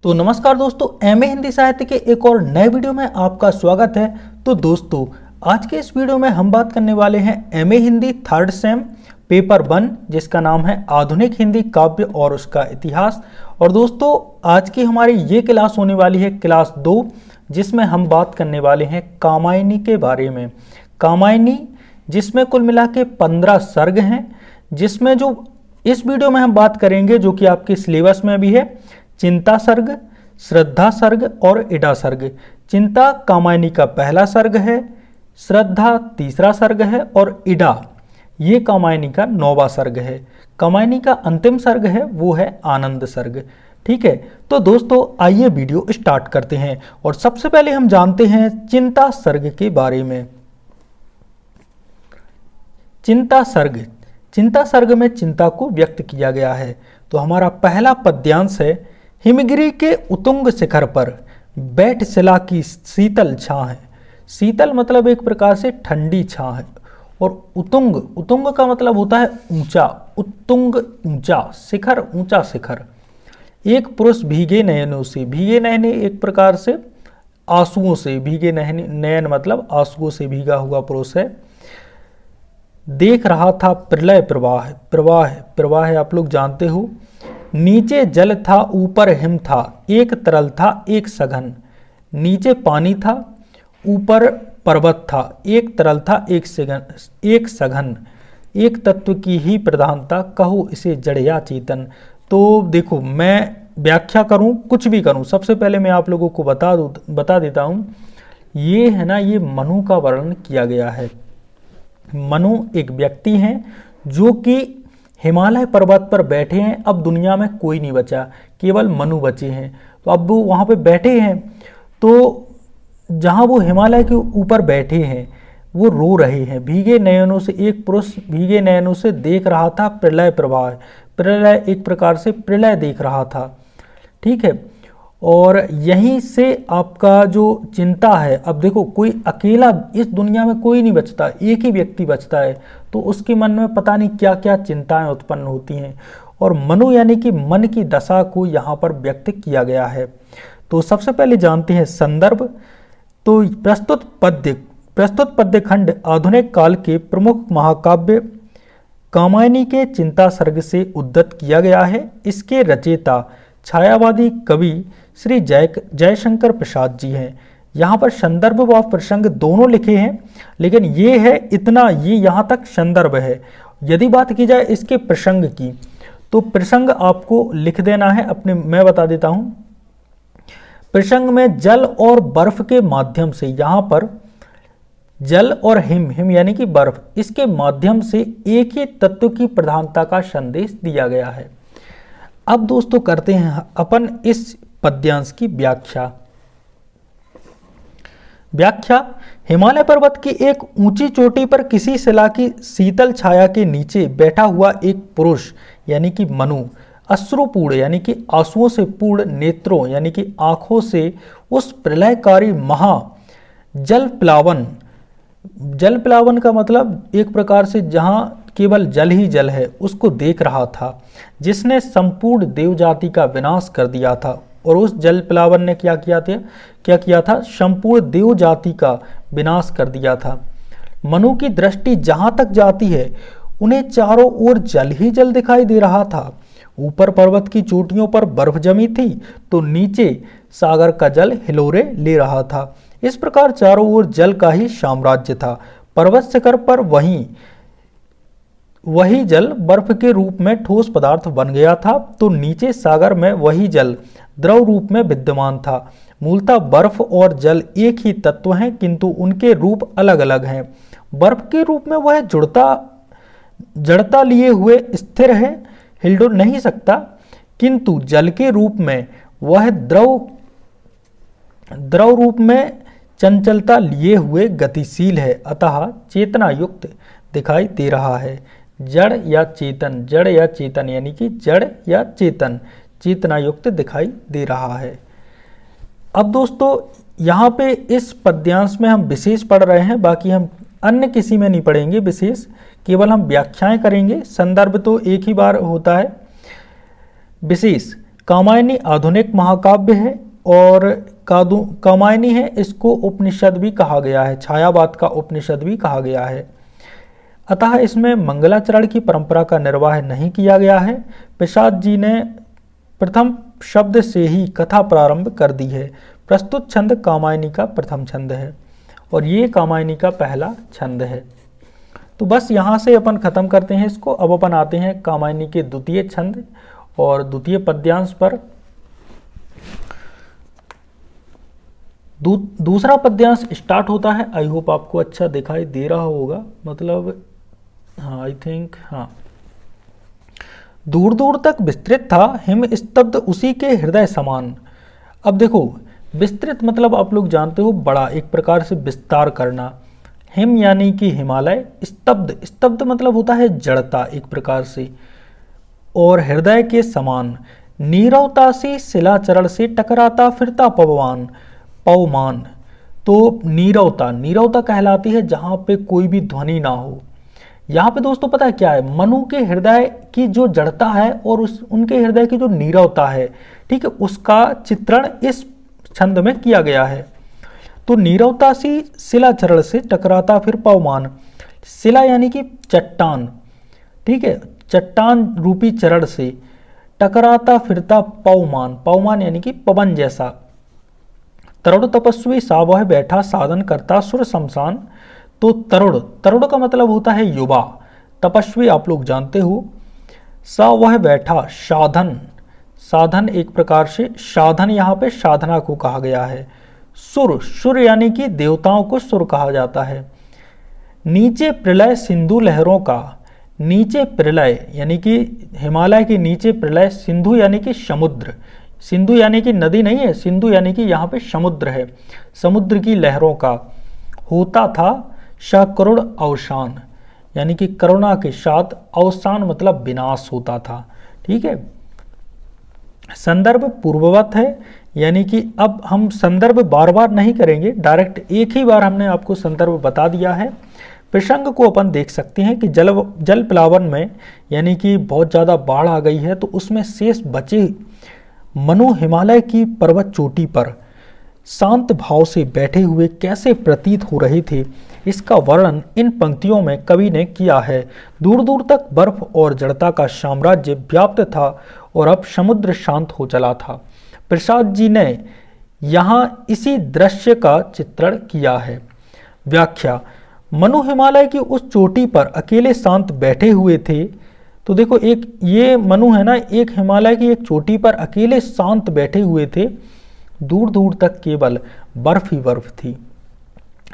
तो नमस्कार दोस्तों, एमए हिंदी साहित्य के एक और नए वीडियो में आपका स्वागत है। तो दोस्तों, आज के इस वीडियो में हम बात करने वाले हैं MA Hindi third same paper 1, जिसका नाम है आधुनिक हिंदी काव्य और उसका इतिहास। और दोस्तों, आज की हमारी ये क्लास होने वाली है क्लास 2, जिसमें हम बात करने वाले हैं कामायनी के बारे में। कामायनी जिसमें कुल मिला के 15 सर्ग हैं, जिसमें जो इस वीडियो में हम बात करेंगे जो कि आपके सिलेबस में भी है, चिंता सर्ग, श्रद्धा सर्ग और इडा सर्ग। चिंता कामायनी का पहला सर्ग है, श्रद्धा तीसरा सर्ग है और इडा ये कामायनी का 9वां सर्ग है। कामायनी का अंतिम सर्ग है वो है आनंद सर्ग। ठीक है, तो दोस्तों आइए वीडियो स्टार्ट करते हैं और सबसे पहले हम जानते हैं चिंता सर्ग के बारे में। चिंता सर्ग, चिंता सर्ग में चिंता को व्यक्त किया गया है। तो हमारा पहला पद्यांश है, हिमगिरी के उतुंग शिखर पर बैठ शिला की शीतल छां है। शीतल मतलब एक प्रकार से ठंडी छां है, और उतुंग, उतुंग का मतलब होता है ऊंचा, उत्तुंग ऊंचा, शिखर ऊंचा शिखर। एक पुरुष भीगे नयनों से, भीगे नयन एक प्रकार से आंसुओं से, भीगे नयन मतलब आंसुओं से भीगा हुआ पुरुष है। देख रहा था प्रलय प्रवाह, प्रवाह प्रवाह आप लोग जानते हो। नीचे जल था ऊपर हिम था, एक तरल था एक सघन। नीचे पानी था ऊपर पर्वत था, एक तरल था एक सघन। एक तत्व की ही प्रधानता, कहो इसे जड़ या चेतन। तो देखो, मैं व्याख्या करूं कुछ भी करूं, सबसे पहले मैं आप लोगों को बता देता हूं। ये है ना, ये मनु का वर्णन किया गया है। मनु एक व्यक्ति हैं जो कि हिमालय पर्वत पर बैठे हैं। अब दुनिया में कोई नहीं बचा, केवल मनु बचे हैं। तो अब वो वहाँ पे बैठे हैं, तो जहाँ वो हिमालय के ऊपर बैठे हैं वो रो रहे हैं भीगे नयनों से। एक पुरुष भीगे नयनों से देख रहा था प्रलय प्रवाह, प्रलय एक प्रकार से प्रलय देख रहा था। ठीक है, और यहीं से आपका जो चिंता है, अब देखो कोई अकेला इस दुनिया में कोई नहीं बचता, एक ही व्यक्ति बचता है, तो उसके मन में पता नहीं क्या क्या चिंताएं उत्पन्न होती हैं। और मनु यानी कि मन की दशा को यहाँ पर व्यक्त किया गया है। तो सबसे पहले जानते हैं संदर्भ। तो प्रस्तुत पद्य खंड आधुनिक काल के प्रमुख महाकाव्य कामायनी के चिंता सर्ग से उद्धत किया गया है। इसके रचयिता छायावादी कवि श्री जयशंकर प्रसाद जी हैं। यहाँ पर संदर्भ व प्रसंग दोनों लिखे हैं, लेकिन ये है इतना, ये यहाँ तक संदर्भ है। यदि बात की जाए इसके प्रसंग की, तो प्रसंग आपको लिख देना है अपने, मैं बता देता हूँ। प्रसंग में जल और बर्फ के माध्यम से, यहाँ पर जल और हिम यानी कि बर्फ, इसके माध्यम से एक ही तत्व की प्रधानता का संदेश दिया गया है। अब दोस्तों करते हैं अपन इस पद्यांश की व्याख्या। हिमालय पर्वत की एक ऊंची चोटी पर किसी शिला की शीतल छाया के नीचे बैठा हुआ एक पुरुष यानी कि मनु, अश्रुपूर्ण यानी कि आंसुओं से पूर्ण नेत्रों यानी कि आंखों से उस प्रलयकारी महा जल प्लावन का मतलब एक प्रकार से जहां केवल जल ही जल है, उसको देख रहा था, जिसने संपूर्ण देव जाति का विनाश कर दिया था। और उस जल प्लावन ने क्या किया था? संपूर्ण देव जाति का विनाश कर दिया था। मनु की दृष्टि जहां तक जाती है, उन्हें चारों ओर जल ही जल दिखाई दे रहा था। ऊपर पर्वत की चोटियों पर बर्फ जमी थी, तो नीचे सागर का जल हिलोरे ले रहा था। इस प्रकार चारों ओर जल का ही साम्राज्य था। पर्वत शिखर पर वही जल बर्फ के रूप में ठोस पदार्थ बन गया था, तो नीचे सागर में वही जल द्रव रूप में विद्यमान था। मूलतः बर्फ और जल एक ही तत्व हैं, किंतु उनके रूप अलग अलग हैं। बर्फ के रूप में वह जड़ता लिए हुए स्थिर है, हिल नहीं सकता, किंतु जल के रूप में वह द्रव रूप में चंचलता लिए हुए गतिशील है, अतः चेतना युक्त दिखाई दे रहा है। जड़ या चेतन यानी कि जड़ या चेतन, चेतना युक्त दिखाई दे रहा है। अब दोस्तों यहाँ पे इस पद्यांश में हम विशेष पढ़ रहे हैं, बाकी हम अन्य किसी में नहीं पढ़ेंगे विशेष, केवल हम व्याख्याएं करेंगे। संदर्भ तो एक ही बार होता है। विशेष कामायनी आधुनिक महाकाव्य है और कामायनी है इसको उपनिषद भी कहा गया है, छायावाद का उपनिषद भी कहा गया है। अतः इसमें मंगलाचरण की परंपरा का निर्वाह नहीं किया गया है। पिशाच जी ने प्रथम शब्द से ही कथा प्रारंभ कर दी है। प्रस्तुत छंद कामायनी का प्रथम छंद है और ये कामायनी का पहला छंद है। तो बस यहाँ से अपन खत्म करते हैं इसको। अब अपन आते हैं कामायनी के द्वितीय छंद और द्वितीय पद्यांश पर। दूसरा पद्यांश स्टार्ट होता है। आई होप आपको अच्छा दिखाई दे रहा होगा, मतलब हाँ आई थिंक हाँ। दूर दूर तक विस्तृत था हिम स्तब्ध उसी के हृदय समान। अब देखो विस्तृत मतलब आप लोग जानते हो बड़ा, एक प्रकार से विस्तार करना। हिम यानी कि हिमालय, स्तब्ध, स्तब्ध मतलब होता है जड़ता एक प्रकार से, और हृदय के समान। नीरवता से शिलाचरण से टकराता फिरता पवमान, पवमान। तो नीरवता, नीरवता कहलाती है जहां पे कोई भी ध्वनि ना हो। यहाँ पे दोस्तों पता है क्या है, मनु के हृदय की जो जड़ता है और उनके हृदय की जो नीरवता है, ठीक है, उसका चित्रण इस छंद में किया गया है। तो नीरवता सी शिलाचरण से टकराता फिर पवमान। शिला यानी कि चट्टान, ठीक है, चट्टान रूपी चरण से टकराता फिरता पवमान, पवमान यानी कि पवन जैसा। तरुण तपस्वी सा वह बैठा साधन करता सुर शमशान। तो तरुण, तरुण का मतलब होता है युवा, तपस्वी आप लोग जानते हो। सा वह बैठा, साधन, साधन एक प्रकार से, साधन यहाँ पे साधना को कहा गया है। सुर, सुर यानी कि देवताओं को सुर कहा जाता है। नीचे प्रलय सिंधु लहरों का, नीचे प्रलय यानी कि हिमालय के नीचे प्रलय, सिंधु यानी कि समुद्र, सिंधु यानी कि नदी नहीं है, सिंधु यानी कि यहाँ पे समुद्र है, समुद्र की लहरों का होता था सकरुण अवसान, यानी कि करुणा के साथ अवसान मतलब विनाश होता था। ठीक है, संदर्भ पूर्ववत है, यानी कि अब हम संदर्भ बार बार नहीं करेंगे, डायरेक्ट एक ही बार हमने आपको संदर्भ बता दिया है। प्रसंग को अपन देख सकते हैं कि जल प्लावन में यानी कि बहुत ज़्यादा बाढ़ आ गई है, तो उसमें शेष बचे मनु हिमालय की पर्वत चोटी पर शांत भाव से बैठे हुए कैसे प्रतीत हो रहे थे, इसका वर्णन इन पंक्तियों में कवि ने किया है। दूर दूर तक बर्फ और जड़ता का साम्राज्य व्याप्त था और अब समुद्र शांत हो चला था। प्रसाद जी ने यहाँ इसी दृश्य का चित्रण किया है। व्याख्या, मनु हिमालय की उस चोटी पर अकेले शांत बैठे हुए थे। तो देखो, एक ये मनु है ना, एक हिमालय की एक चोटी पर अकेले शांत बैठे हुए थे। दूर दूर तक केवल बर्फ ही बर्फ थी,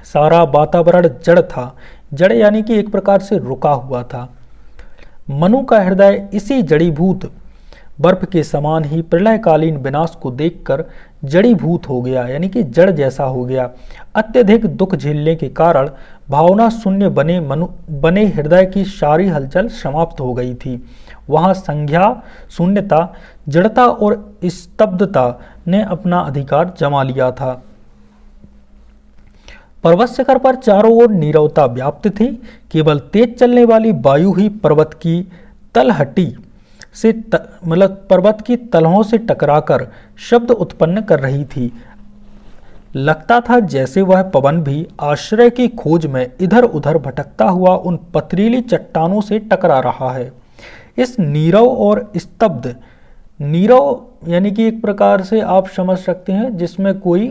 सारा वातावरण जड़ था, जड़ यानी कि एक प्रकार से रुका हुआ था। मनु का हृदय इसी जड़ीभूत बर्फ के समान ही प्रलयकालीन विनाश को देखकर जड़ीभूत हो गया, यानी कि जड़ जैसा हो गया। अत्यधिक दुख झेलने के कारण भावना शून्य बने हृदय की सारी हलचल समाप्त हो गई थी। वहाँ संज्ञा शून्यता, जड़ता और स्तब्धता ने अपना अधिकार जमा लिया था। पर्वत शिखर पर चारों ओर नीरवता व्याप्त थी। केवल तेज चलने वाली वायु ही पर्वत की तलहटी से मतलब पर्वत की तलहों से टकराकर शब्द उत्पन्न कर रही थी। लगता था जैसे वह पवन भी आश्रय की खोज में इधर उधर भटकता हुआ उन पथरीली चट्टानों से टकरा रहा है। इस नीरव और स्तब्ध, नीरव यानी कि एक प्रकार से आप समझ सकते हैं जिसमें कोई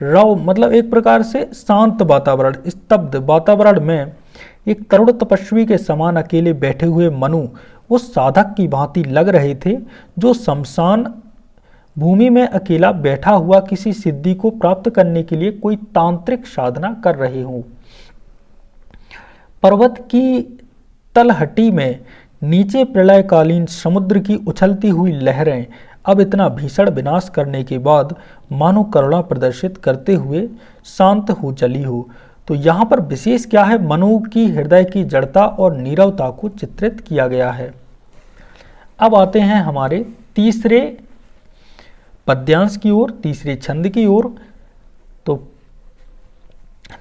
रव मतलब एक प्रकार से शांत वातावरण, स्तब्ध वातावरण में एक तरुण तपस्वी के समान अकेले बैठे हुए मनु उस साधक की भांति लग रहे थे जो शमशान भूमि में अकेला बैठा हुआ किसी सिद्धि को प्राप्त करने के लिए कोई तांत्रिक साधना कर रहे हों। पर्वत की तलहटी में नीचे प्रलयकालीन समुद्र की उछलती हुई लहरें अब इतना भीषण विनाश करने के बाद मानो करुणा प्रदर्शित करते हुए शांत हो चली हो। तो यहाँ पर विशेष क्या है, मनु की हृदय की जड़ता और नीरवता को चित्रित किया गया है। अब आते हैं हमारे तीसरे पद्यांश की ओर, तीसरे छंद की ओर। तो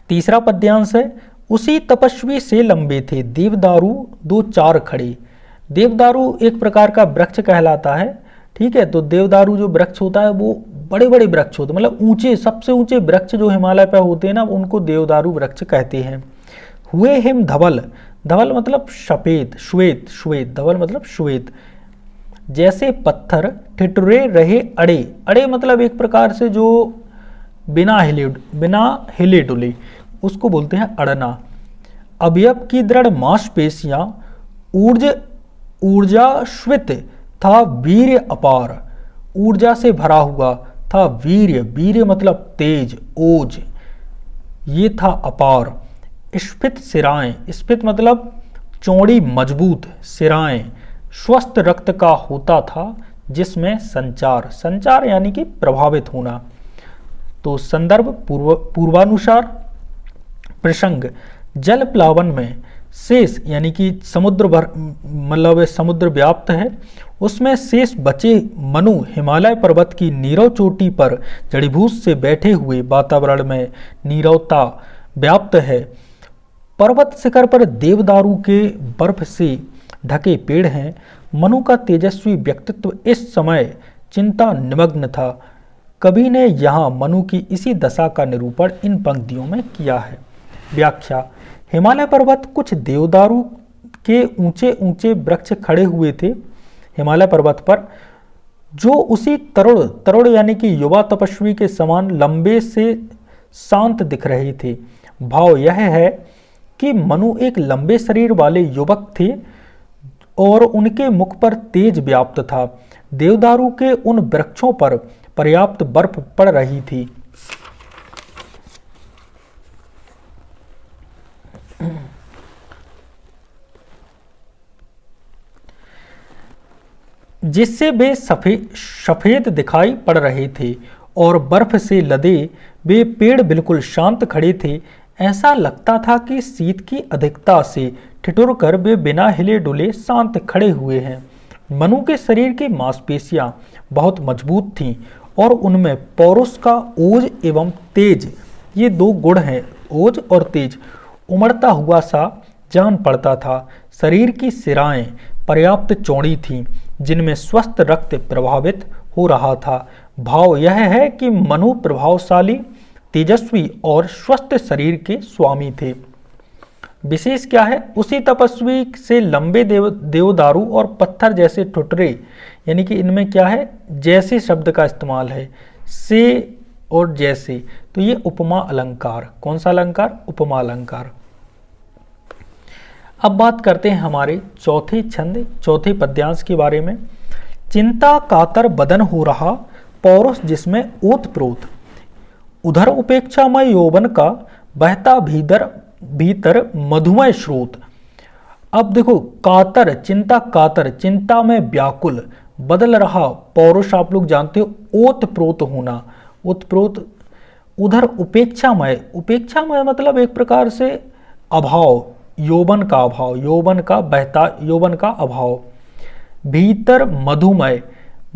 तीसरा पद्यांश है, उसी तपस्वी से लंबे थे देवदारू दो चार खड़े। देवदारू एक प्रकार का वृक्ष कहलाता है, ठीक है। तो देवदारू जो वृक्ष होता है वो बड़े बड़े वृक्ष होते हैं, मतलब ऊंचे, सबसे ऊंचे वृक्ष जो हिमालय पर होते हैं ना, उनको देवदारू वृक्ष कहते हैं। हुए हिम धवल, धवल मतलब सफेद, श्वेत, श्वेत, धवल मतलब श्वेत। जैसे पत्थर ठिठुरे रहे अड़े, अड़े मतलब एक प्रकार से जो बिना हिले डुले, उसको बोलते हैं अड़ना। अवयव की दृढ़ मांसपेशियां ऊर्जाश्वित था वीर्य अपार, ऊर्जा से भरा हुआ था वीर्य, वीर्य मतलब तेज, ओज, ये था अपार। स्फीत सिराएं, स्फीत मतलब चौड़ी मजबूत सिराएं, स्वस्थ रक्त का होता था जिसमें संचार, संचार यानी कि प्रभावित होना। तो संदर्भ पूर्वानुसार। प्रसंग जल प्लावन में शेष यानी कि समुद्र भर, मतलब समुद्र व्याप्त है, उसमें शेष बचे मनु हिमालय पर्वत की नीरव चोटी पर जड़ीभूत से बैठे हुए, वातावरण में नीरवता व्याप्त है। पर्वत शिखर पर देवदारू के बर्फ से ढके पेड़ हैं। मनु का तेजस्वी व्यक्तित्व इस समय चिंता निमग्न था। कवि ने यहाँ मनु की इसी दशा का निरूपण इन पंक्तियों में किया है। व्याख्या। हिमालय पर्वत कुछ देवदारू के ऊंचे ऊंचे वृक्ष खड़े हुए थे हिमालय पर्वत पर, जो उसी तरुण यानी कि युवा तपस्वी के समान लंबे से शांत दिख रहे थे। भाव यह है कि मनु एक लंबे शरीर वाले युवक थे और उनके मुख पर तेज व्याप्त था। देवदारू के उन वृक्षों पर पर्याप्त बर्फ पड़ रही थी। जिससे वे सफेद दिखाई पड़ रहे थे और बर्फ से लदे वे पेड़ बिल्कुल शांत खड़े थे। ऐसा लगता था कि शीत की अधिकता से ठिठुर कर वे बिना हिले डुले शांत खड़े हुए हैं। मनु के शरीर की मांसपेशियां बहुत मजबूत थीं और उनमें पौरुष का ओज एवं तेज, ये दो गुण हैं, ओज और तेज, उमड़ता हुआ सा जान पड़ता था। शरीर की सिराएं पर्याप्त चौड़ी थीं जिनमें स्वस्थ रक्त प्रभावित हो रहा था। भाव यह है कि मनु प्रभावशाली, तेजस्वी और स्वस्थ शरीर के स्वामी थे। विशेष क्या है, उसी तपस्वी से लंबे देवदारू और पत्थर जैसे ठुटरे, यानी कि इनमें क्या है, जैसे शब्द का इस्तेमाल है, से और जैसे, तो ये उपमा अलंकार। कौन सा अलंकार? उपमा अलंकार। अब बात करते हैं हमारे चौथे छंद, चौथे पद्यांश के बारे में। चिंता कातर बदन हो रहा, पौरुष जिसमें ओतप्रोत, उधर उपेक्षामय यौवन का बहता भीतर मधुमय स्रोत। अब देखो, कातर, चिंता में व्याकुल, बदल रहा, पौरुष आप लोग जानते हो, ओतप्रोत होना, ओतप्रोत। उधर उपेक्षामय, उपेक्षामय मतलब एक प्रकार से अभाव, यौवन का अभाव, यौवन का बहता, यौवन का अभाव। भीतर मधुमय,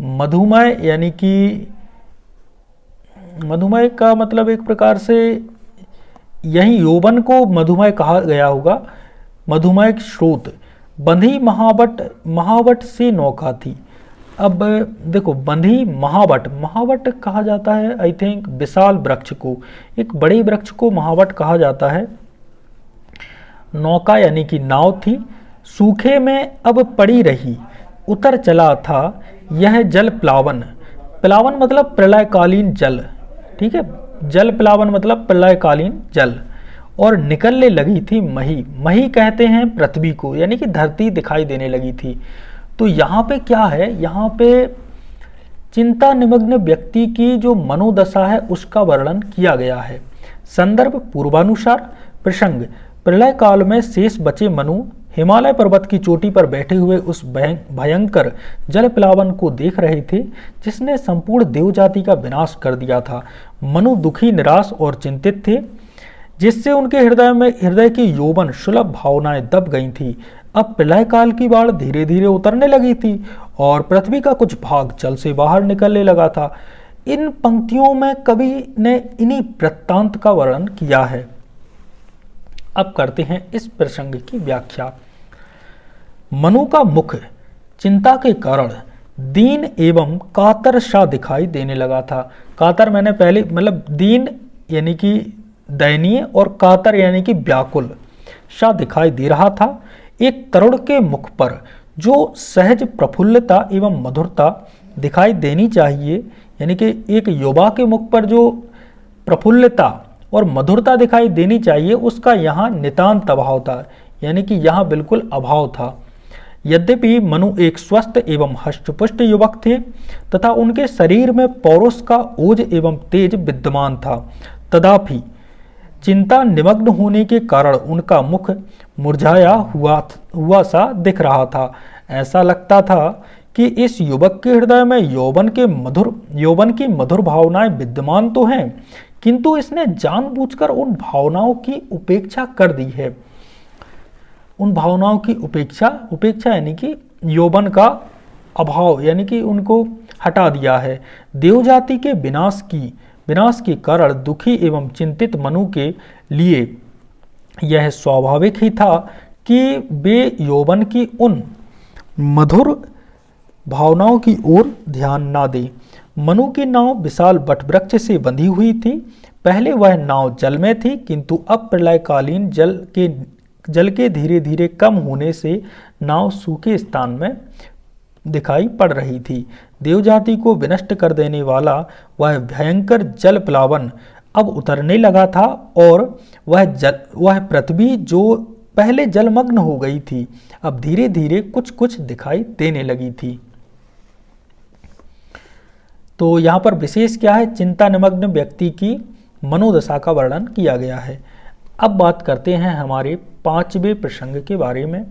मधुमय यानी कि मधुमय का मतलब एक प्रकार से यही यौवन को मधुमय कहा गया होगा, मधुमय स्रोत। बंधी महावट से नौका थी। अब देखो, बंधी महावट कहा जाता है, आई थिंक विशाल वृक्ष को, एक बड़े वृक्ष को महावट कहा जाता है। नौका यानी कि नाव थी, सूखे में अब पड़ी रही, उतर चला था यह जल प्लावन। प्लावन मतलब प्रलयकालीन जल, ठीक है, जल प्लावन मतलब प्रलयकालीन जल। और निकलने लगी थी मही, मही कहते हैं पृथ्वी को, यानी कि धरती दिखाई देने लगी थी। तो यहाँ पे क्या है, यहाँ पे चिंता निमग्न व्यक्ति की जो मनोदशा है उसका वर्णन किया गया है। संदर्भ पूर्वानुसार। प्रसंग प्रलय काल में शेष बचे मनु हिमालय पर्वत की चोटी पर बैठे हुए उस भयंकर जल प्लावन को देख रहे थे जिसने संपूर्ण देव जाति का विनाश कर दिया था। मनु दुखी, निराश और चिंतित थे, जिससे उनके हृदय की यौवन सुलभ भावनाएं दब गई थी। अब प्रलय काल की बाढ़ धीरे धीरे उतरने लगी थी और पृथ्वी का कुछ भाग जल से बाहर निकलने लगा था। इन पंक्तियों में कवि ने इन्हीं वृत्तांत का वर्णन किया है। अब करते हैं इस प्रसंग की व्याख्या। मनु का मुख चिंता के कारण दीन एवं कातर सा दिखाई देने लगा था। कातर मैंने पहले मतलब दीन यानी कि दयनीय और कातर यानी कि व्याकुल सा दिखाई दे रहा था। एक तरुण के मुख पर जो सहज प्रफुल्लता एवं मधुरता दिखाई देनी चाहिए, यानी कि एक युवा के मुख पर जो प्रफुल्लता और मधुरता दिखाई देनी चाहिए, उसका यहाँ नितांत अभाव था, यानी कि यहाँ बिल्कुल अभाव था। यद्यपि मनु एक स्वस्थ एवं हष्टपुष्ट युवक थे तथा उनके शरीर में पौरुष का ओज एवं तेज विद्यमान था, तथापि चिंता निमग्न होने के कारण उनका मुख मुरझाया हुआ सा दिख रहा था। ऐसा लगता था कि इस युवक के हृदय में यौवन की मधुर भावनाएं विद्यमान तो हैं, किंतु इसने जानबूझकर उन भावनाओं की उपेक्षा कर दी है। उन भावनाओं की उपेक्षा यानी कि यौवन का अभाव, यानी कि उनको हटा दिया है। देवजाति के विनाश के कारण दुखी एवं चिंतित मनु के लिए यह स्वाभाविक ही था कि वे यौवन की उन मधुर भावनाओं की ओर ध्यान ना दें। मनु की नाव विशाल वटवृक्ष से बंधी हुई थी। पहले वह नाव जल में थी, किंतु अब प्रलयकालीन जल के धीरे धीरे कम होने से नाव सूखे स्थान में दिखाई पड़ रही थी। देवजाति को विनष्ट कर देने वाला वह भयंकर जल प्लावन अब उतरने लगा था और वह पृथ्वी जो पहले जलमग्न हो गई थी, अब धीरे धीरे कुछ कुछ दिखाई देने लगी थी। तो यहाँ पर विशेष क्या है, चिंता निमग्न व्यक्ति की मनोदशा का वर्णन किया गया है। अब बात करते हैं हमारे 5वें प्रसंग के बारे में,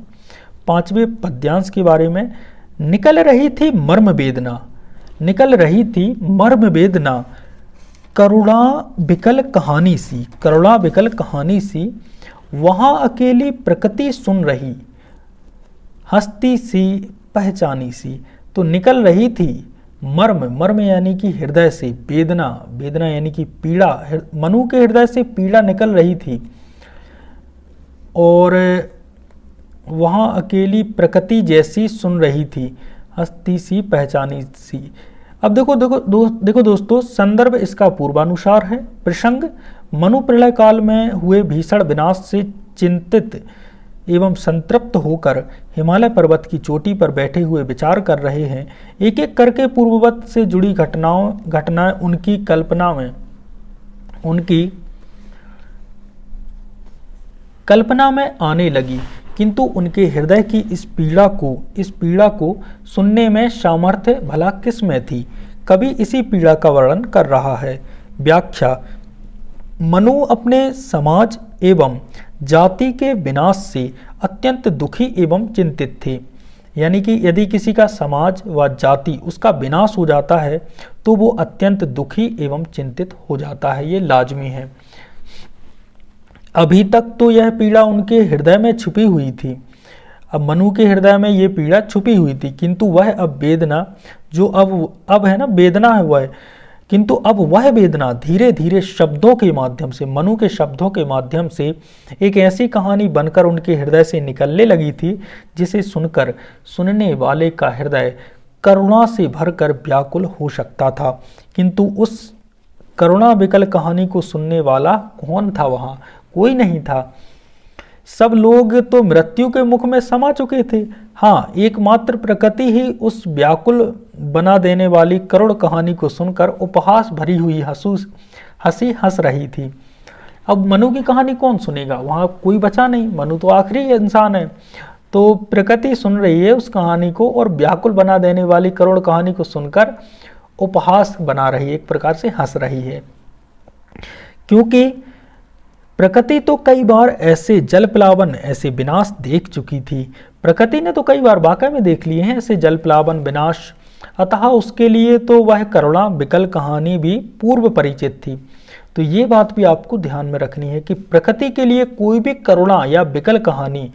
5वें पद्यांश के बारे में। निकल रही थी मर्म वेदना, करुणा विकल कहानी सी, वहां अकेली प्रकृति सुन रही, हंसती सी पहचानी सी। तो निकल रही थी मर्म यानी कि हृदय से, वेदना यानी कि पीड़ा, मनु के हृदय से पीड़ा निकल रही थी, और वहाँ अकेली प्रकृति जैसी सुन रही थी, हंसती सी पहचानी सी। अब देखो दोस्तों, संदर्भ इसका पूर्वानुसार है। प्रसंग मनु प्रलय काल में हुए भीषण विनाश से चिंतित एवं संतृप्त होकर हिमालय पर्वत की चोटी पर बैठे हुए विचार कर रहे हैं। एक एक करके पूर्ववत से जुड़ी घटनाएं उनकी कल्पना में आने लगी, किंतु उनके हृदय की इस पीड़ा को सुनने में सामर्थ्य भला किस में थी। कवि इसी पीड़ा का वर्णन कर रहा है। व्याख्या: मनु अपने समाज एवं जाति के विनाश से अत्यंत दुखी एवं चिंतित थे। यानी कि यदि किसी का समाज व जाति उसका विनाश हो जाता है तो वो अत्यंत दुखी एवं चिंतित हो जाता है, ये लाजमी है। अभी तक तो यह पीड़ा उनके हृदय में छुपी हुई थी, अब मनु के हृदय में ये पीड़ा छुपी हुई थी, किंतु वह अब वेदना जो अब है ना, वेदना है वह, किंतु अब वह वेदना धीरे धीरे शब्दों के माध्यम से, मनु के शब्दों के माध्यम से एक ऐसी कहानी बनकर उनके हृदय से निकलने लगी थी जिसे सुनकर सुनने वाले का हृदय करुणा से भरकर व्याकुल हो सकता था। किंतु उस करुणा विकल कहानी को सुनने वाला कौन था? वहाँ कोई नहीं था। सब लोग तो मृत्यु के मुख में समा चुके थे। हाँ, एकमात्र प्रकृति ही उस व्याकुल बना देने वाली करुण कहानी को सुनकर उपहास भरी हुई हंसी हंस रही थी। अब मनु की कहानी कौन सुनेगा? वहाँ कोई बचा नहीं, मनु तो आखिरी इंसान है। तो प्रकृति सुन रही है उस कहानी को और व्याकुल बना देने वाली करुण कहानी को सुनकर उपहास बना रही है, एक प्रकार से हंस रही है। क्योंकि प्रकृति तो कई बार ऐसे जल प्लावन, ऐसे विनाश देख चुकी थी। प्रकृति ने तो कई बार वाकई में देख लिए हैं ऐसे जल प्लावन विनाश, अतः उसके लिए तो वह करुणा विकल कहानी भी पूर्व परिचित थी। तो ये बात भी आपको ध्यान में रखनी है कि प्रकृति के लिए कोई भी करुणा या विकल कहानी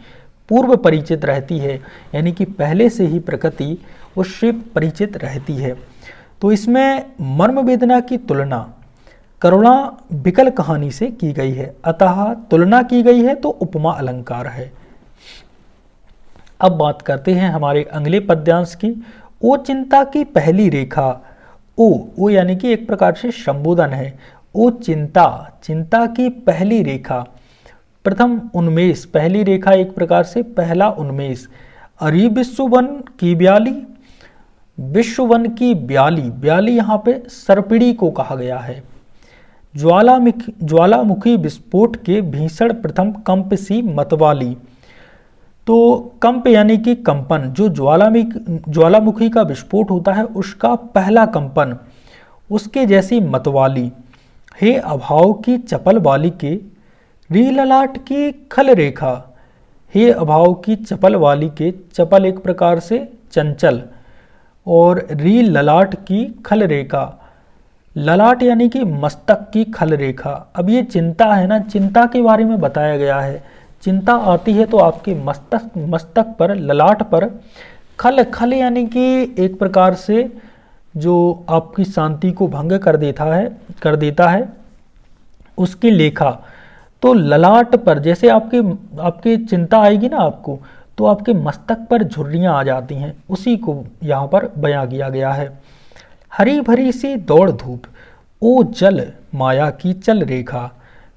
पूर्व परिचित रहती है, यानी कि पहले से ही प्रकृति उससे परिचित रहती है। तो इसमें मर्म वेदना की तुलना करुणा विकल कहानी से की गई है, अतः तुलना की गई है तो उपमा अलंकार है। अब बात करते हैं हमारे अगले पद्यांश की, ओ चिंता की पहली रेखा। ओ यानी कि एक प्रकार से संबोधन है। ओ चिंता, चिंता की पहली रेखा। प्रथम उन्मेष, पहली रेखा एक प्रकार से पहला उन्मेष। अरि विश्ववन की ब्याली, विश्ववन की ब्याली, ब्याली यहाँ पे सर्पिणी को कहा गया है। ज्वालामुखी विस्फोट के भीषण प्रथम कंप सी मतवाली। तो कंप यानी कि कंपन, जो ज्वालामुखी का विस्फोट होता है उसका पहला कंपन, उसके जैसी मतवाली। हे अभाव की चपल वाली के, री ललाट की खल रेखा। हे अभाव की चपल वाली के, चपल एक प्रकार से चंचल, और री ललाट की खल रेखा, ललाट यानी कि मस्तक की खल रेखा। अब ये चिंता है ना, चिंता के बारे में बताया गया है। चिंता आती है तो आपके मस्तक पर, ललाट पर खल, खल यानी कि एक प्रकार से जो आपकी शांति को भंग कर देता है उसकी लेखा। तो ललाट पर जैसे आपकी चिंता आएगी ना आपको, तो आपके मस्तक पर झुर्रियाँ आ जाती हैं, उसी को यहाँ पर बयां किया गया है। हरी भरी सी दौड़ धूप, ओ जल माया की चल रेखा।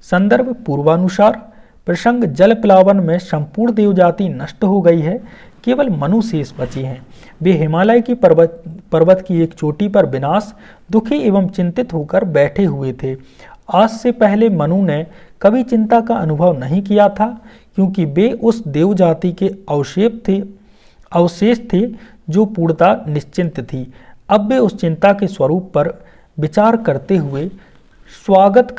संदर्भ पूर्वानुसार। प्रसंग जल प्लावन में संपूर्ण देवजाति नष्ट हो गई है, केवल मनु शेष बचे हैं। वे हिमालय की पर्वत की एक चोटी पर विनाश दुखी एवं चिंतित होकर बैठे हुए थे। आज से पहले मनु ने कभी चिंता का अनुभव नहीं किया था, क्योंकि वे उस देव जाति के अवशेष थे जो पूर्णतः निश्चिंत थी। अब वे उस चिंता के स्वरूप पर विचार करते हुए स्वागत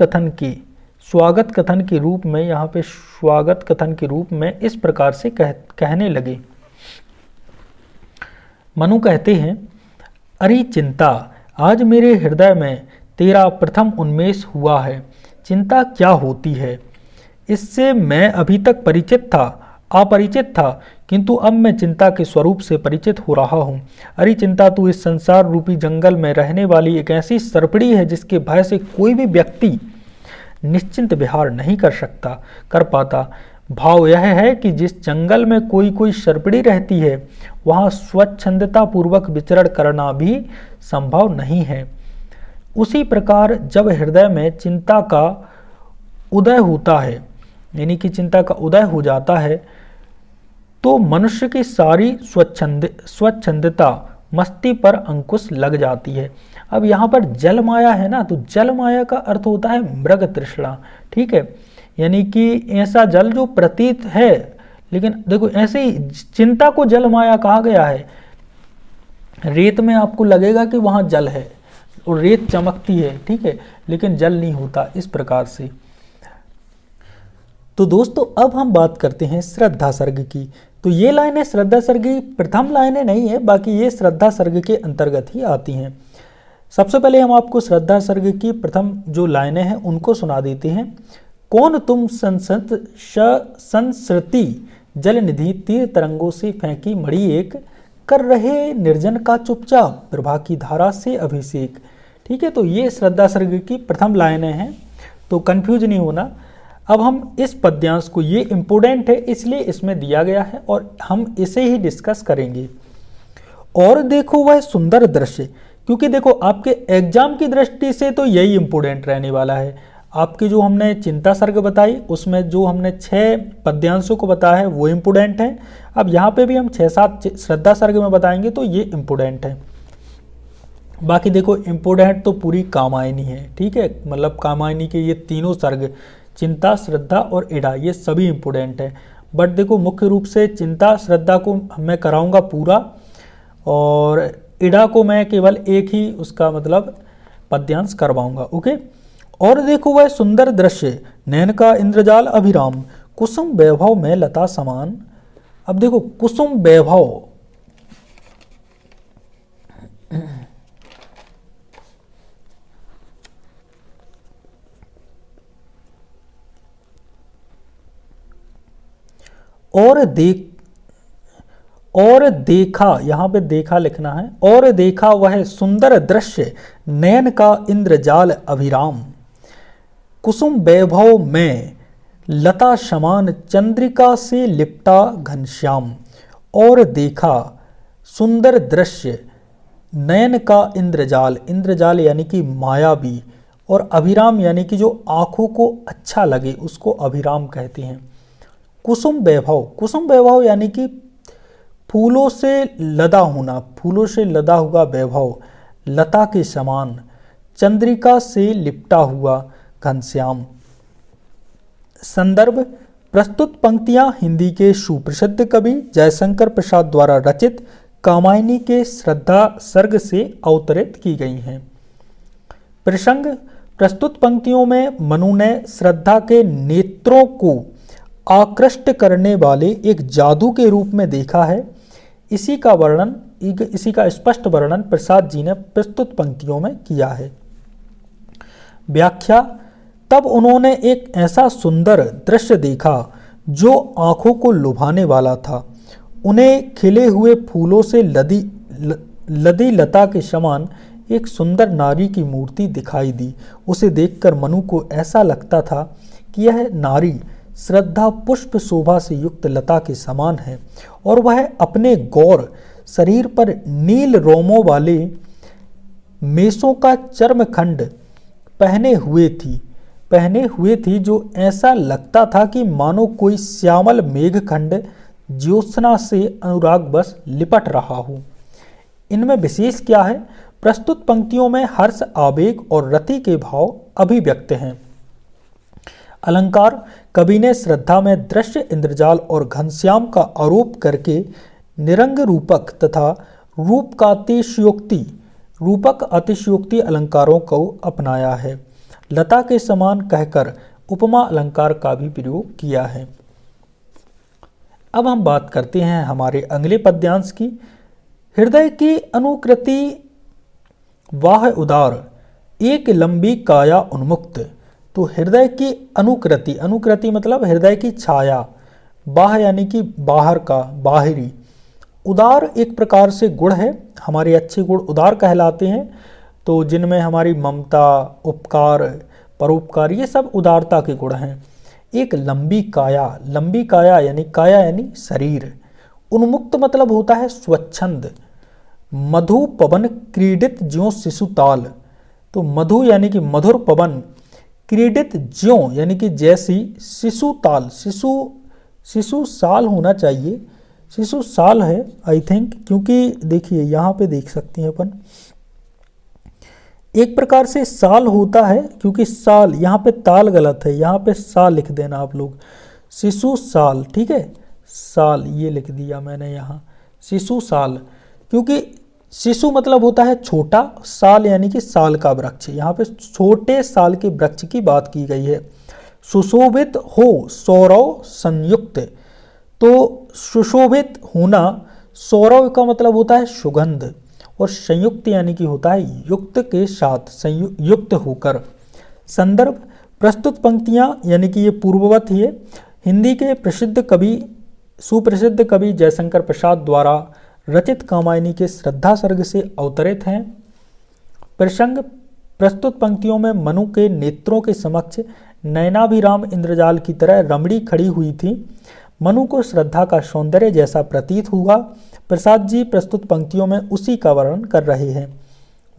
कथन के रूप में, यहाँ पे स्वागत कथन के रूप में इस प्रकार से कहने लगे। मनु कहते हैं, अरे चिंता, आज मेरे हृदय में तेरा प्रथम उन्मेष हुआ है। चिंता क्या होती है, इससे मैं अभी तक अपरिचित था, किंतु अब मैं चिंता के स्वरूप से परिचित हो रहा हूँ। अरे चिंता, तू इस संसार रूपी जंगल में रहने वाली एक ऐसी सर्पिणी है जिसके भय से कोई भी व्यक्ति निश्चिंत विहार नहीं कर पाता। भाव यह है कि जिस जंगल में कोई सर्पिणी रहती है, वहाँ स्वच्छंदता पूर्वक विचरण करना भी संभव नहीं है। उसी प्रकार जब हृदय में चिंता का उदय होता है, यानी कि चिंता का उदय हो जाता है, तो मनुष्य की सारी स्वच्छंदता मस्ती पर अंकुश लग जाती है। अब यहाँ पर जल माया है ना, तो जल माया का अर्थ होता है मृग तृष्णा, ठीक है, यानी कि ऐसा जल जो प्रतीत है, लेकिन देखो ऐसे ही चिंता को जल माया कहा गया है। रेत में आपको लगेगा कि वहाँ जल है और रेत चमकती है, ठीक है, लेकिन जल नहीं होता, इस प्रकार से। तो दोस्तों अब हम बात करते हैं श्रद्धा सर्ग की। तो ये लाइनें श्रद्धा सर्ग की प्रथम लाइनें नहीं है, बाकी ये श्रद्धा सर्ग के अंतर्गत ही आती हैं। सबसे पहले हम आपको श्रद्धा सर्ग की प्रथम जो लाइनें हैं उनको सुना देते हैं। कौन तुम संसृति जल निधि तीर तरंगों से फेंकी मणि एक, कर रहे निर्जन का चुपचाप प्रभा की धारा से अभिषेक। ठीक है, तो ये श्रद्धा सर्ग की प्रथम लाइनें हैं, तो कंफ्यूज नहीं होना। अब हम इस पद्यांश को, ये इम्पोर्टेंट है इसलिए इसमें दिया गया है और हम इसे ही डिस्कस करेंगे। और देखो वह सुंदर दृश्य, क्योंकि देखो आपके एग्जाम की दृष्टि से तो यही इम्पोर्टेंट रहने वाला है। आपकी जो हमने चिंता सर्ग बताई उसमें जो हमने 6 पद्यांशों को बताया है वो इम्पोर्टेंट है। अब यहाँ पे भी हम 6-7 श्रद्धा सर्ग में बताएंगे तो ये इम्पोर्टेंट है। बाकी देखो इम्पोर्टेंट तो पूरी कामायनी है, ठीक है, मतलब कामायनी के ये तीनों सर्ग चिंता, श्रद्धा और इड़ा, ये सभी इम्पोर्टेंट है। बट देखो मुख्य रूप से चिंता श्रद्धा को मैं कराऊंगा पूरा, और इड़ा को मैं केवल एक ही उसका मतलब पद्यांश करवाऊंगा। ओके। और देखो वह सुंदर दृश्य, नैन का इंद्रजाल अभिराम, कुसुम वैभव में लता समान। अब देखो कुसुम वैभव, और देखा, यहाँ पे देखा लिखना है, और देखा वह सुंदर दृश्य, नयन का इंद्रजाल अभिराम, कुसुम वैभव में लता समान, चंद्रिका से लिपटा घनश्याम। और देखा सुंदर दृश्य, नयन का इंद्रजाल, इंद्रजाल यानी कि मायावी, और अभिराम यानी कि जो आँखों को अच्छा लगे उसको अभिराम कहते हैं। कुसुम वैभव, कुसुम वैभव यानी कि फूलों से लदा होना, फूलों से लदा हुआ वैभव, लता के समान, चंद्रिका से लिपटा हुआ घनश्याम। संदर्भ, प्रस्तुत पंक्तियां हिंदी के सुप्रसिद्ध कवि जयशंकर प्रसाद द्वारा रचित कामायनी के श्रद्धा सर्ग से अवतरित की गई हैं। प्रसंग, प्रस्तुत पंक्तियों में मनु ने श्रद्धा के नेत्रों को आकृष्ट करने वाले एक जादू के रूप में देखा है। इसी का स्पष्ट वर्णन प्रसाद जी ने प्रस्तुत पंक्तियों में किया है। व्याख्या, तब उन्होंने एक ऐसा सुंदर दृश्य देखा जो आंखों को लुभाने वाला था। उन्हें खिले हुए फूलों से लदी लता के समान एक सुंदर नारी की मूर्ति दिखाई दी। उसे देखकर मनु को ऐसा लगता था कि यह नारी श्रद्धा पुष्प शोभा से युक्त लता के समान है और वह अपने गौर शरीर पर नील रोमों वाले मेषों का चर्मखंड पहने हुए थी जो ऐसा लगता था कि मानो कोई श्यामल मेघखंड ज्योत्सना से अनुरागवश लिपट रहा हो। इनमें विशेष क्या है? प्रस्तुत पंक्तियों में हर्ष, आवेग और रति के भाव अभिव्यक्त हैं। अलंकार, कवि ने श्रद्धा में दृश्य इंद्रजाल और घनश्याम का आरोप करके निरंग रूपक तथा रूपक अतिशयोक्ति अलंकारों को अपनाया है। लता के समान कहकर उपमा अलंकार का भी प्रयोग किया है। अब हम बात करते हैं हमारे अगले पद्यांश की। हृदय की अनुकृति वाह उदार, एक लंबी काया उन्मुक्त। तो हृदय की अनुकृति मतलब हृदय की छाया, बाह यानी कि बाहर का, बाहरी, उदार एक प्रकार से गुण है। हमारे अच्छे गुण उदार कहलाते हैं, तो जिनमें हमारी ममता, उपकार, परोपकार, ये सब उदारता के गुण हैं। एक लंबी काया यानी शरीर। उन्मुक्त मतलब होता है स्वच्छंद। मधु पवन क्रीडित ज्यों शिशुताल, तो मधु यानी कि मधुर पवन, क्रीडित ज्यों यानी कि जैसी, शिशुताल, शिशु साल होना चाहिए, शिशु साल है आई थिंक, क्योंकि देखिए यहाँ पे देख सकते हैं अपन, एक प्रकार से साल होता है, क्योंकि साल यहाँ पे ताल गलत है, यहाँ पे साल लिख देना आप लोग, शिशु साल, ठीक है, साल ये लिख दिया मैंने यहाँ, शिशु साल, क्योंकि शिशु मतलब होता है छोटा, साल यानी कि साल का वृक्ष, यहाँ पे छोटे साल के वृक्ष की बात की गई है। सुशोभित हो सौरव संयुक्त, तो सुशोभित होना, सौरव का मतलब होता है सुगंध, और संयुक्त यानी कि होता है युक्त के साथ, संयुक्त होकर। संदर्भ, प्रस्तुत पंक्तियां यानी कि ये पूर्ववत ही है, हिंदी के सुप्रसिद्ध कवि जयशंकर प्रसाद द्वारा रचित कामायनी के श्रद्धा सर्ग से अवतरित हैं। प्रसंग, प्रस्तुत पंक्तियों में मनु के नेत्रों के समक्ष नयनाभिराम इंद्रजाल की तरह रमणी खड़ी हुई थी। मनु को श्रद्धा का सौंदर्य जैसा प्रतीत हुआ। प्रसाद जी प्रस्तुत पंक्तियों में उसी का वर्णन कर रहे हैं।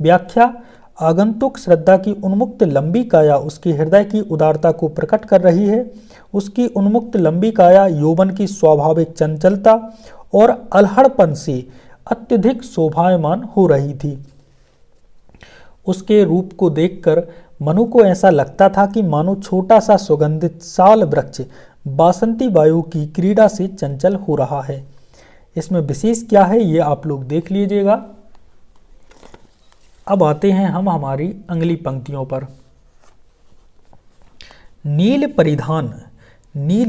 व्याख्या, आगंतुक श्रद्धा की उन्मुक्त लंबी काया उसके हृदय की उदारता को प्रकट कर रही है। उसकी उन्मुक्त लंबी काया यौवन की स्वाभाविक चंचलता और अलहड़पन से अत्यधिक शोभायमान हो रही थी। उसके रूप को देखकर मनु को ऐसा लगता था कि मानो छोटा सा सुगंधित साल वृक्ष बासंती वायु की क्रीड़ा से चंचल हो रहा है। इसमें विशेष क्या है ये आप लोग देख लीजिएगा। अब आते हैं हम हमारी अगली पंक्तियों पर। नील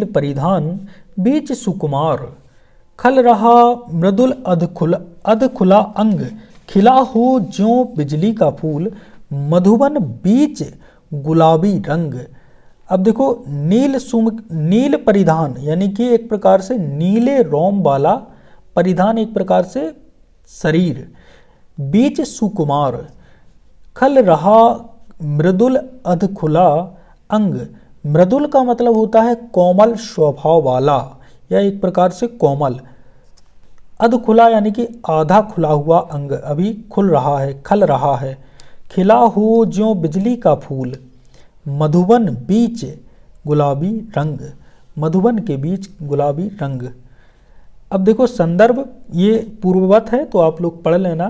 परिधान बीच सुकुमार, खल रहा मृदुल अधखुला अंग, खिला हो ज्यों बिजली का फूल, मधुबन बीच गुलाबी रंग। अब देखो नील परिधान यानी कि एक प्रकार से नीले रोम वाला परिधान, एक प्रकार से शरीर, बीच सुकुमार, खल रहा मृदुल अधखुला अंग। मृदुल का मतलब होता है कोमल स्वभाव वाला या एक प्रकार से कोमल। अध खुला यानी कि आधा खुला हुआ अंग, अभी खुल रहा है, खल रहा है। खिला हो ज्यों बिजली का फूल, मधुबन बीच गुलाबी रंग, मधुबन के बीच गुलाबी रंग। अब देखो संदर्भ ये पूर्ववत है तो आप लोग पढ़ लेना।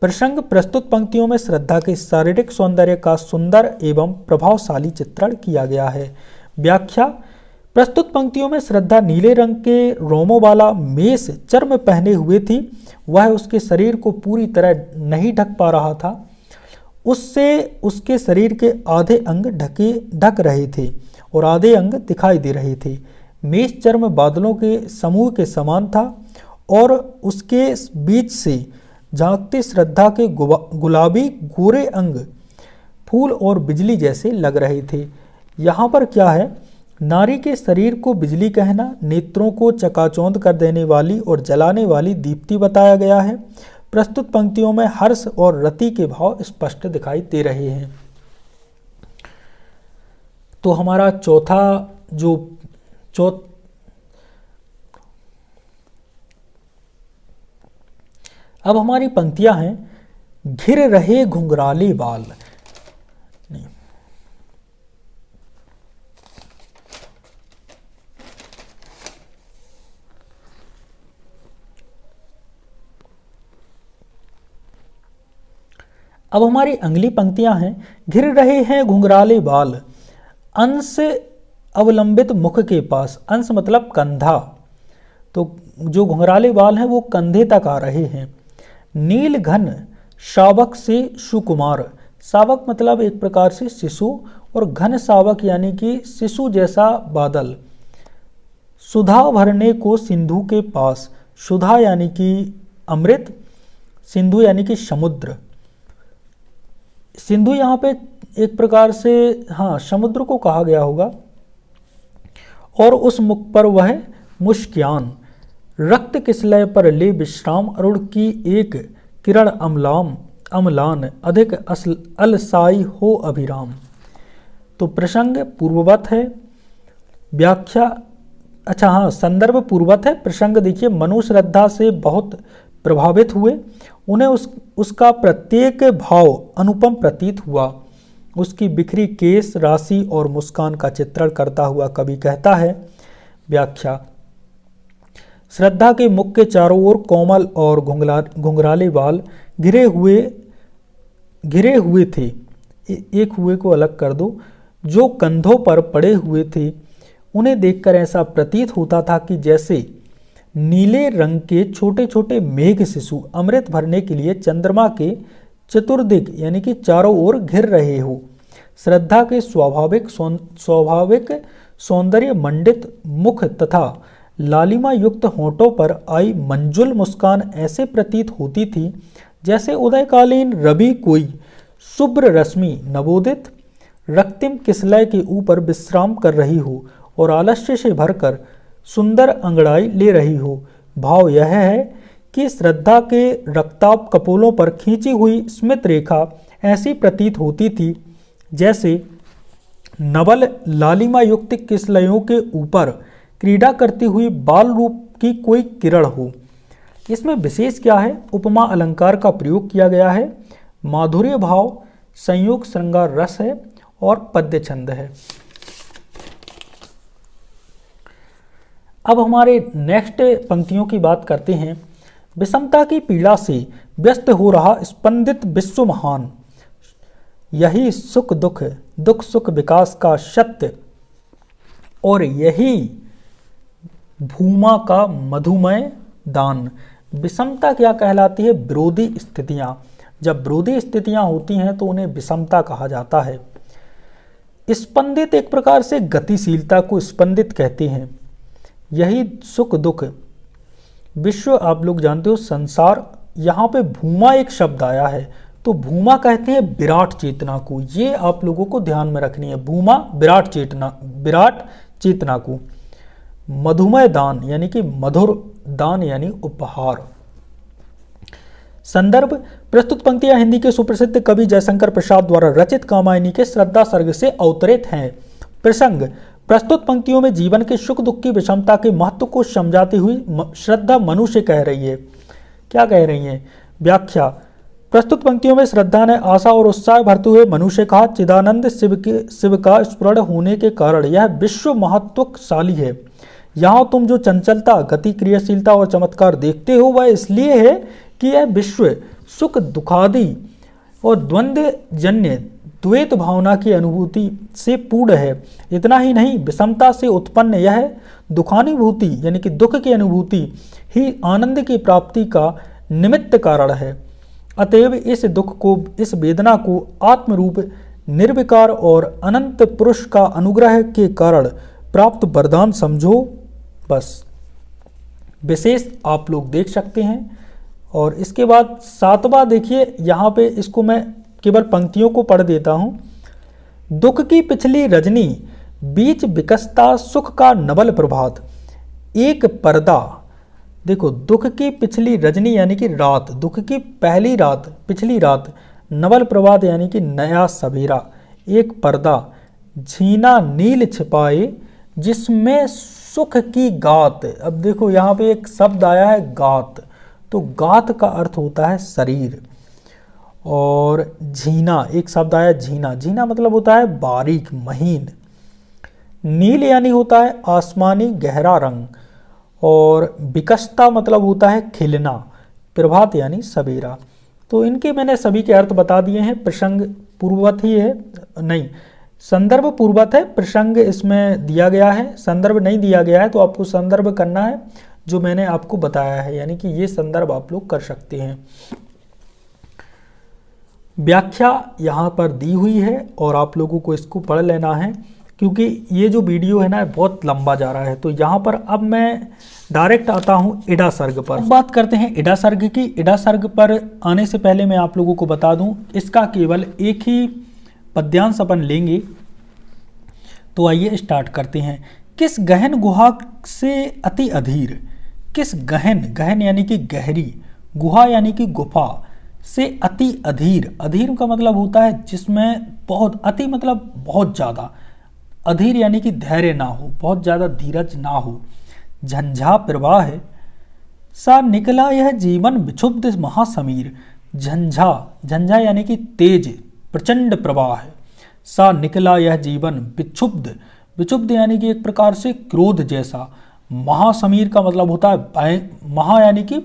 प्रसंग प्रस्तुत पंक्तियों में श्रद्धा के शारीरिक सौंदर्य का सुंदर एवं प्रभावशाली चित्रण किया गया है। व्याख्या, प्रस्तुत पंक्तियों में श्रद्धा नीले रंग के रोमों वाला मेष चर्म पहने हुए थी। वह उसके शरीर को पूरी तरह नहीं ढक पा रहा था, उससे उसके शरीर के आधे अंग ढक रहे थे और आधे अंग दिखाई दे रहे थे। मेष चर्म बादलों के समूह के समान था और उसके बीच से झांकते श्रद्धा के गुलाबी गोरे अंग फूल और बिजली जैसे लग रहे थे। यहाँ पर क्या है, नारी के शरीर को बिजली कहना, नेत्रों को चकाचौंध कर देने वाली और जलाने वाली दीप्ति बताया गया है। प्रस्तुत पंक्तियों में हर्ष और रति के भाव स्पष्ट दिखाई दे रहे हैं। तो हमारा अब हमारी पंक्तियां हैं, घिर रहे घुंघराले बाल। नहीं, अब हमारी अगली पंक्तियां हैं, घिर रहे हैं घुंघराले बाल, अंश अवलंबित मुख के पास। अंश मतलब कंधा, तो जो घुंघराले बाल हैं वो कंधे तक आ रहे हैं। नील घन शावक से सुकुमार, शावक मतलब एक प्रकार से शिशु, और घन शावक यानी कि शिशु जैसा बादल। सुधा भरने को सिंधु के पास, सुधा यानी कि अमृत, सिंधु यानी कि समुद्र। सिंधु यहाँ पे एक प्रकार से समुद्र को कहा गया होगा। और उस मुख पर वह मुस्कान, रक्त किसलय पर ले विश्राम, अरुण की एक किरण अम्लान, अधिक अलसाई हो अभिराम। तो प्रसंग पूर्ववत है, व्याख्या संदर्भ पूर्ववत है। प्रसंग देखिए, मनु श्रद्धा से बहुत प्रभावित हुए, उन्हें उसका प्रत्येक भाव अनुपम प्रतीत हुआ। उसकी बिखरी केश राशि और मुस्कान का चित्रण करता हुआ कवि कहता है। व्याख्या, श्रद्धा के मुख के चारों ओर कोमल और घुंघराले बाल घिरे हुए थे। एक हुए को अलग कर दो, जो कंधों पर पड़े हुए थे। उन्हें देखकर ऐसा प्रतीत होता था कि जैसे नीले रंग के छोटे छोटे मेघ शिशु अमृत भरने के लिए चंद्रमा के चतुर्दिक यानी कि चारों ओर घिर रहे हो। श्रद्धा के स्वाभाविक सौंदर्य मंडित मुख तथा लालिमा युक्त होठों पर आई मंजुल मुस्कान ऐसे प्रतीत होती थी जैसे उदयकालीन रवि कोई शुभ्र रश्मि नवोदित रक्तिम किसलय के ऊपर विश्राम कर रही हो और आलस्य से भरकर सुंदर अंगड़ाई ले रही हो। भाव यह है कि श्रद्धा के रक्ताभ कपोलों पर खींची हुई स्मित रेखा ऐसी प्रतीत होती थी जैसे नवल लालिमा युक्त किसलयों के ऊपर क्रीड़ा करती हुई बाल रूप की कोई किरण हो। इसमें विशेष क्या है, उपमा अलंकार का प्रयोग किया गया है, माधुर्य भाव, संयोग श्रृंगार रस है और पद्य छंद है। अब हमारे नेक्स्ट पंक्तियों की बात करते हैं। विषमता की पीड़ा से व्यस्त हो रहा स्पंदित विश्व महान, यही सुख दुख, दुख सुख विकास का सत्य, और यही भूमा का मधुमय दान। विषमता क्या कहलाती है, विरोधी स्थितियां। जब विरोधी स्थितियां होती हैं तो उन्हें विषमता कहा जाता है। स्पंदित एक प्रकार से गतिशीलता को स्पंदित कहते हैं। यही सुख दुख, विश्व आप लोग जानते हो संसार, यहाँ पे भूमा एक शब्द आया है तो भूमा कहते हैं विराट चेतना को। ये आप लोगों को ध्यान में रखनी है, भूमा विराट चेतना को। मधुमय दान यानी कि मधुर दान यानी उपहार। संदर्भ, प्रस्तुत पंक्तियां हिंदी के सुप्रसिद्ध कवि जयशंकर प्रसाद द्वारा रचित कामायनी के श्रद्धा सर्ग से अवतरित हैं। प्रसंग, प्रस्तुत पंक्तियों में जीवन के सुख दुख की विषमता के महत्व को समझाती हुई श्रद्धा मनु से कह रही है। क्या कह रही हैं? व्याख्या। प्रस्तुत पंक्तियों में श्रद्धा ने आशा और उत्साह भरते हुए मनु से कहा, चिदानंद शिव का स्मरण होने के कारण यह विश्व महत्वशाली है। यहाँ तुम जो चंचलता, गति, क्रियाशीलता और चमत्कार देखते हो वह इसलिए है कि यह विश्व सुख दुखादि और द्वंद्व जन्य द्वैत भावना की अनुभूति से पूर्ण है। इतना ही नहीं, विषमता से उत्पन्न यह दुखानुभूति यानी कि दुख की अनुभूति ही आनंद की प्राप्ति का निमित्त कारण है। अतएव इस दुख को, इस वेदना को आत्मरूप निर्विकार और अनंत पुरुष का अनुग्रह के कारण प्राप्त वरदान समझो। बस विशेष आप लोग देख सकते हैं। और इसके बाद 7वां देखिए, यहाँ पे इसको मैं केवल पंक्तियों को पढ़ देता हूँ। दुख की पिछली रजनी, बीच विकसता सुख का नवल प्रभात, एक पर्दा। देखो, दुख की पिछली रजनी यानी कि रात, दुख की पहली रात, पिछली रात, नवल प्रभात यानी कि नया सवेरा, एक पर्दा, झीना नील छिपाए जिसमें सुख की गात। अब देखो यहाँ पे एक शब्द आया है गात, तो गात का अर्थ होता है शरीर। और झीना, एक शब्द आया झीना, झीना मतलब होता है बारीक, महीन। नील यानी होता है आसमानी गहरा रंग। और विकसता मतलब होता है खिलना। प्रभात यानी सवेरा। तो इनके मैंने सभी के अर्थ बता दिए हैं। प्रसंग पूर्ववत ही है, नहीं संदर्भ पूर्वत है, प्रसंग इसमें दिया गया है, संदर्भ नहीं दिया गया है। तो आपको संदर्भ करना है जो मैंने आपको बताया है, यानी कि ये संदर्भ आप लोग कर सकते हैं। व्याख्या यहाँ पर दी हुई है और आप लोगों को इसको पढ़ लेना है, क्योंकि ये जो वीडियो है ना बहुत लंबा जा रहा है। तो यहाँ पर अब मैं डायरेक्ट आता हूँ इडा सर्ग पर। अब बात करते हैं इडा सर्ग की। इडा सर्ग पर आने से पहले मैं आप लोगों को बता दूँ, इसका केवल एक ही पद्यांश अपन लेंगे। तो आइए स्टार्ट करते हैं। किस गहन गुहा से अति अधीर, किस गहन, गहन यानी कि गहरी, गुहा यानी कि गुफा, से अति अधीर, अधीर का मतलब होता है जिसमें बहुत, अति मतलब बहुत ज़्यादा, अधीर यानी कि धैर्य ना हो, बहुत ज़्यादा धीरज ना हो, झंझा प्रवाह है, सा निकला यह जीवन विक्षुब्ध महासमीर। झंझा, झंझा यानी कि तेज प्रचंड प्रवाह है। सा निकला यह जीवन विक्षुब्ध, विक्षुब्ध यानी कि एक प्रकार से क्रोध जैसा। महासमीर का मतलब होता है महा यानी कि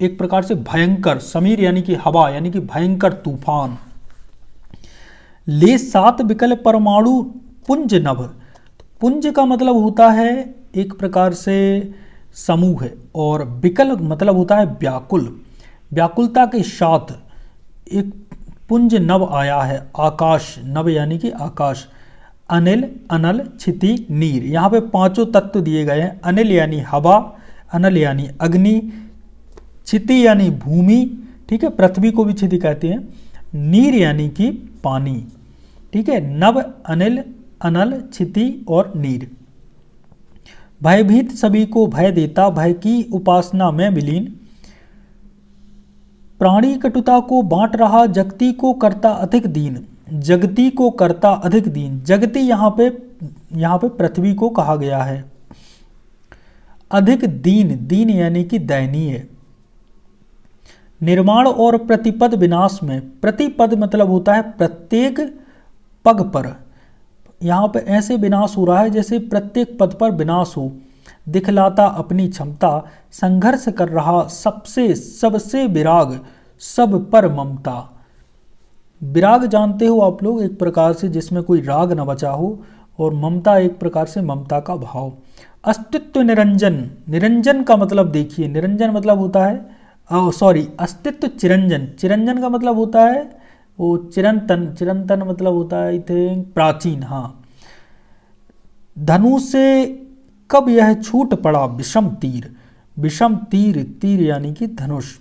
एक प्रकार से भयंकर, समीर यानी कि हवा यानी कि भयंकर तूफान। ले 7 विकल परमाणु पुंज नभ, पुंज का मतलब होता है एक प्रकार से समूह है, और विकल मतलब होता है व्याकुल, व्याकुलता के साथ एक पुंज नभ आया है। आकाश, नभ यानी कि आकाश। अनिल, अनल, क्षिति, नीर, यहाँ पे 5 तत्व दिए गए हैं। अनिल यानी हवा, अनल यानी अग्नि, क्षिति यानी भूमि, ठीक है, पृथ्वी को भी क्षिति कहते हैं। नीर यानी कि पानी, ठीक है। नभ, अनिल, अनल, क्षिति और नीर। भयभीत सभी को भय देता, भय की उपासना में विलीन। प्राणी कटुता को बांट रहा, जगती को करता अधिक दीन, जगती को करता अधिक दीन। जगती यहाँ पे पृथ्वी को कहा गया है। अधिक दीन, दीन यानी कि दयनीय। निर्माण और प्रतिपद विनाश में, प्रतिपद मतलब होता है प्रत्येक पग पर, यहाँ पे ऐसे विनाश हो रहा है जैसे प्रत्येक पद पर विनाश हो। दिखलाता अपनी क्षमता, संघर्ष कर रहा सबसे, सबसे विराग, सब पर ममता। विराग जानते हो आप लोग, एक प्रकार से जिसमें कोई राग न बचा हो, और ममता एक प्रकार से ममता का भाव। अस्तित्व निरंजन, निरंजन का मतलब देखिए, निरंजन मतलब होता है अस्तित्व चिरंजन, चिरंजन का मतलब होता है वो चिरंतन, चिरंतन मतलब होता है आई थिंक प्राचीन। हाँ, धनु से कब यह छूट पड़ा विषम तीर, विषम तीर, तीर यानी कि धनुष।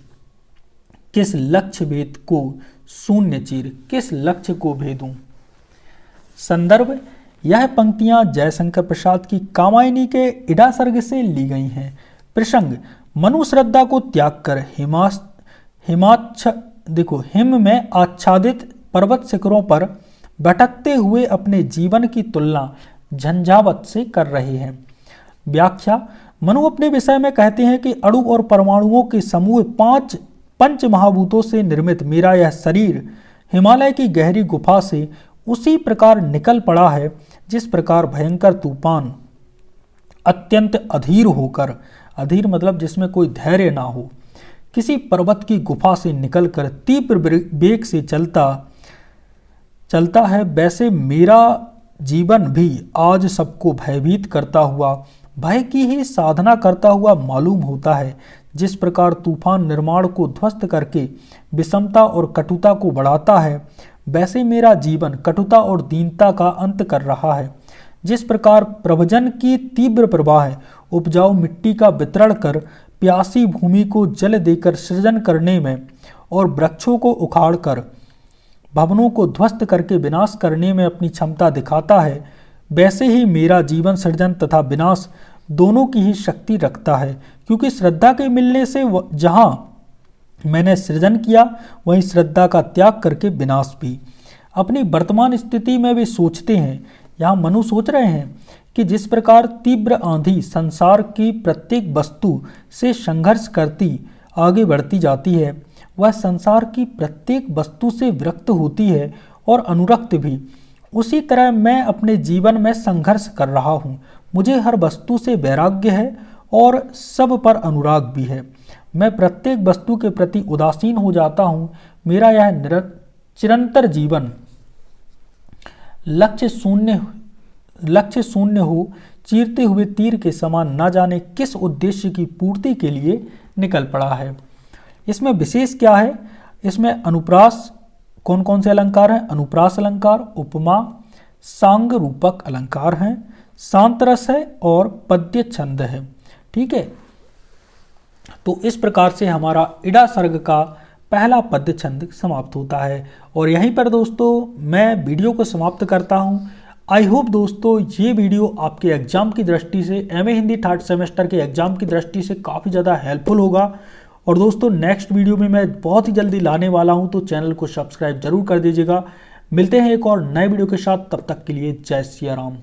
किस लक्ष्य भेद को शून्य चीर, किस लक्ष्य को भेदूं। संदर्भ, यह पंक्तियां जयशंकर प्रसाद की कामायनी के इडा सर्ग से ली गई हैं। प्रसंग, मनु श्रद्धा को त्याग कर हिम में आच्छादित पर्वत शिखरों पर भटकते हुए अपने जीवन की तुलना झंझावत से कर रहे हैं। व्याख्या, मनु अपने विषय में कहते हैं कि अणु और परमाणुओं के समूह 5 पंच महाभूतों से निर्मित मेरा यह शरीर हिमालय की गहरी गुफा से उसी प्रकार निकल पड़ा है जिस प्रकार भयंकर तूफान अत्यंत अधीर होकर, अधीर मतलब जिसमें कोई धैर्य ना हो, किसी पर्वत की गुफा से निकलकर तीव्र वेग से चलता है, वैसे मेरा जीवन भी आज सबको भयभीत करता हुआ, भय की ही साधना करता हुआ मालूम होता है। जिस प्रकार तूफान निर्माण को ध्वस्त करके विषमता और कटुता को बढ़ाता है, वैसे मेरा जीवन कटुता और दीनता का अंत कर रहा है। जिस प्रकार प्रभजन की तीव्र प्रवाह उपजाऊ मिट्टी का वितरण कर प्यासी भूमि को जल देकर सृजन करने में और वृक्षों को उखाड़कर भवनों को ध्वस्त करके विनाश करने में अपनी क्षमता दिखाता है, वैसे ही मेरा जीवन सृजन तथा विनाश दोनों की ही शक्ति रखता है। क्योंकि श्रद्धा के मिलने से जहां मैंने सृजन किया वहीं श्रद्धा का त्याग करके विनाश भी। अपनी वर्तमान स्थिति में वे सोचते हैं, यहाँ मनु सोच रहे हैं कि जिस प्रकार तीव्र आंधी संसार की प्रत्येक वस्तु से संघर्ष करती आगे बढ़ती जाती है, वह संसार की प्रत्येक वस्तु से विरक्त होती है और अनुरक्त भी। उसी तरह मैं अपने जीवन में संघर्ष कर रहा हूँ। मुझे हर वस्तु से वैराग्य है और सब पर अनुराग भी है। मैं प्रत्येक वस्तु के प्रति उदासीन हो जाता हूँ। मेरा यह चिरंतर जीवन लक्ष्य शून्य हो, चीरते हुए तीर के समान न जाने किस उद्देश्य की पूर्ति के लिए निकल पड़ा है। इसमें विशेष क्या है? इसमें अनुप्रास कौन कौन से अलंकार हैं? अनुप्रास अलंकार, उपमा, सांग रूपक अलंकार हैं, शांत रस है और पद्य छंद है। ठीक है, तो इस प्रकार से हमारा इड़ा सर्ग का पहला पद्य छंद समाप्त होता है। और यहीं पर दोस्तों मैं वीडियो को समाप्त करता हूं। आई होप दोस्तों ये वीडियो आपके एग्जाम की दृष्टि से, एमए हिंदी 3rd सेमेस्टर के एग्जाम की दृष्टि से काफ़ी ज़्यादा हेल्पफुल होगा। और दोस्तों नेक्स्ट वीडियो में मैं बहुत ही जल्दी लाने वाला हूं, तो चैनल को सब्सक्राइब जरूर कर दीजिएगा। मिलते हैं एक और नए वीडियो के साथ, तब तक के लिए जय सिया राम।